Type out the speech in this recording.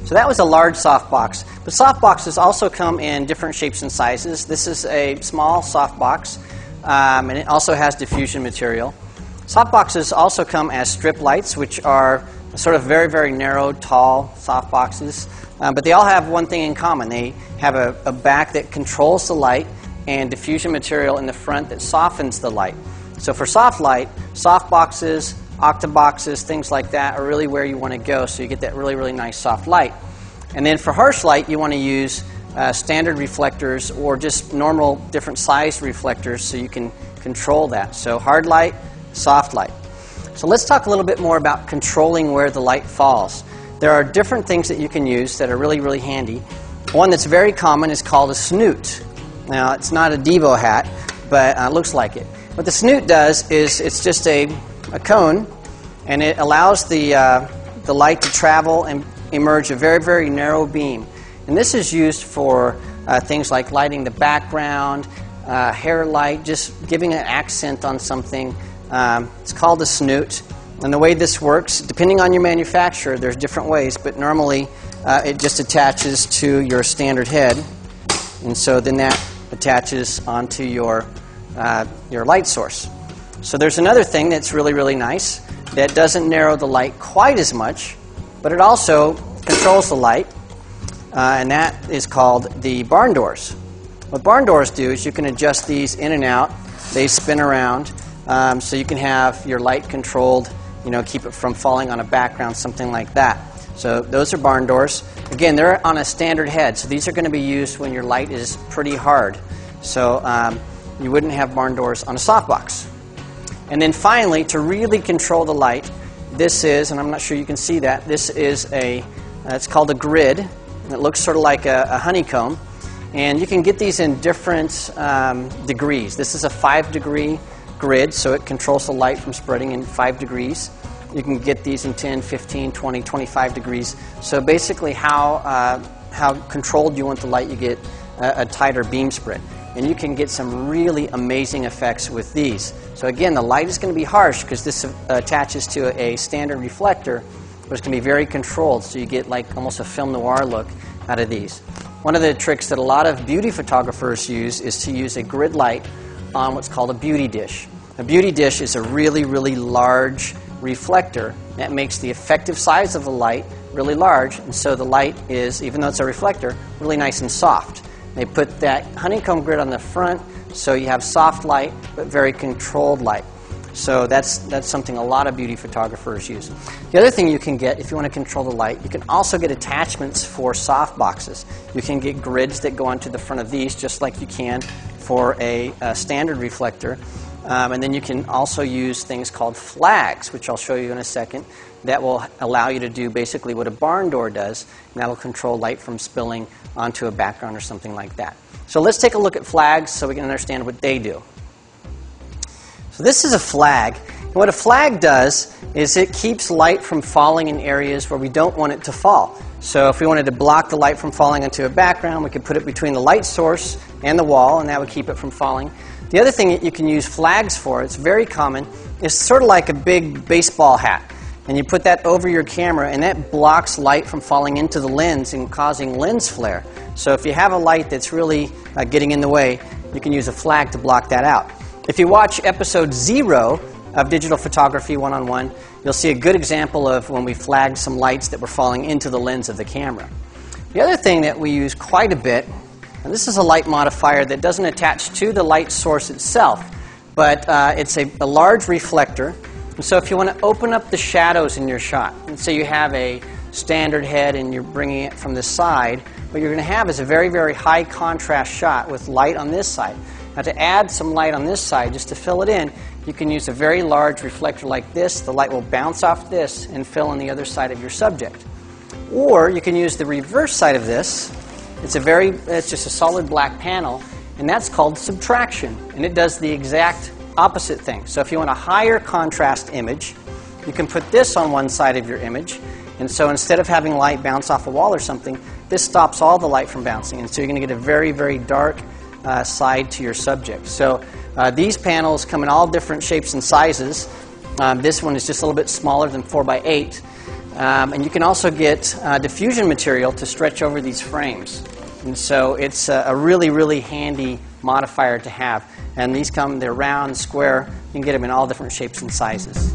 So that was a large softbox. But softboxes also come in different shapes and sizes. This is a small softbox, and it also has diffusion material. Softboxes also come as strip lights, which are sort of very, very narrow, tall softboxes. But they all have one thing in common. They have a back that controls the light and diffusion material in the front that softens the light. So for soft light, softboxes, octaboxes, things like that are really where you want to go, so you get that really, really nice soft light. And then for harsh light, you want to use standard reflectors or just normal different sized reflectors so you can control that. So hard light, soft light. So let's talk a little bit more about controlling where the light falls. There are different things that you can use that are really, really handy. One that's very common is called a snoot. Now, it's not a Devo hat, but it looks like it. What the snoot does is it's just a cone, and it allows the light to travel and emerge a very, very narrow beam. And this is used for things like lighting the background, hair light, just giving an accent on something. It's called a snoot. And the way this works, depending on your manufacturer, there's different ways, but normally it just attaches to your standard head. And so then that attaches onto your light source. So there's another thing that's really, really nice that doesn't narrow the light quite as much, but it also controls the light, and that is called the barn doors. What barn doors do is you can adjust these in and out. They spin around, so you can have your light controlled, keep it from falling on a background, something like that. So those are barn doors. Again, they're on a standard head, so these are going to be used when your light is pretty hard. So you wouldn't have barn doors on a softbox. And then finally, to really control the light, this is, and I'm not sure you can see that, this is it's called a grid, and it looks sort of like a honeycomb. And you can get these in different degrees. This is a 5-degree grid, so it controls the light from spreading in 5 degrees. You can get these in 10, 15, 20, 25 degrees. So basically how controlled you want the light, you get a tighter beam spread. And you can get some really amazing effects with these. So again, the light is going to be harsh because this attaches to a standard reflector, but it's going to be very controlled, so you get like almost a film noir look out of these. One of the tricks that a lot of beauty photographers use is to use a grid light on what's called a beauty dish. A beauty dish is a really, really large reflector that makes the effective size of the light really large, and so the light is, even though it's a reflector, really nice and soft. They put that honeycomb grid on the front, so you have soft light, but very controlled light. So that's something a lot of beauty photographers use. The other thing you can get, if you want to control the light, you can also get attachments for soft boxes. You can get grids that go onto the front of these, just like you can for a standard reflector. And then you can also use things called flags, which I'll show you in a second, that will allow you to do basically what a barn door does, and that will control light from spilling onto a background or something like that. So let's take a look at flags so we can understand what they do. So this is a flag. And what a flag does is it keeps light from falling in areas where we don't want it to fall. So if we wanted to block the light from falling into a background, we could put it between the light source and the wall, and that would keep it from falling. The other thing that you can use flags for, it's very common, is sort of like a big baseball hat. And you put that over your camera, and that blocks light from falling into the lens and causing lens flare. So if you have a light that's really getting in the way, you can use a flag to block that out. If you watch episode 0 of Digital Photography 101, you'll see a good example of when we flagged some lights that were falling into the lens of the camera. The other thing that we use quite a bit, and this is a light modifier that doesn't attach to the light source itself, but it's a large reflector. And so if you want to open up the shadows in your shot, and say you have a standard head and you're bringing it from the side, what you're going to have is a very, very high contrast shot with light on this side. Now to add some light on this side, just to fill it in, you can use a very large reflector like this. The light will bounce off this and fill in the other side of your subject. Or you can use the reverse side of this. It's just a solid black panel, and that's called subtraction. And it does the exact opposite thing. So if you want a higher contrast image, you can put this on one side of your image. And so instead of having light bounce off a wall or something, this stops all the light from bouncing. And so you're going to get a very, very dark side to your subject. So these panels come in all different shapes and sizes. This one is just a little bit smaller than 4x8. And you can also get diffusion material to stretch over these frames. And so it's a really, really handy modifier to have. And these come, they're round, square. You can get them in all different shapes and sizes.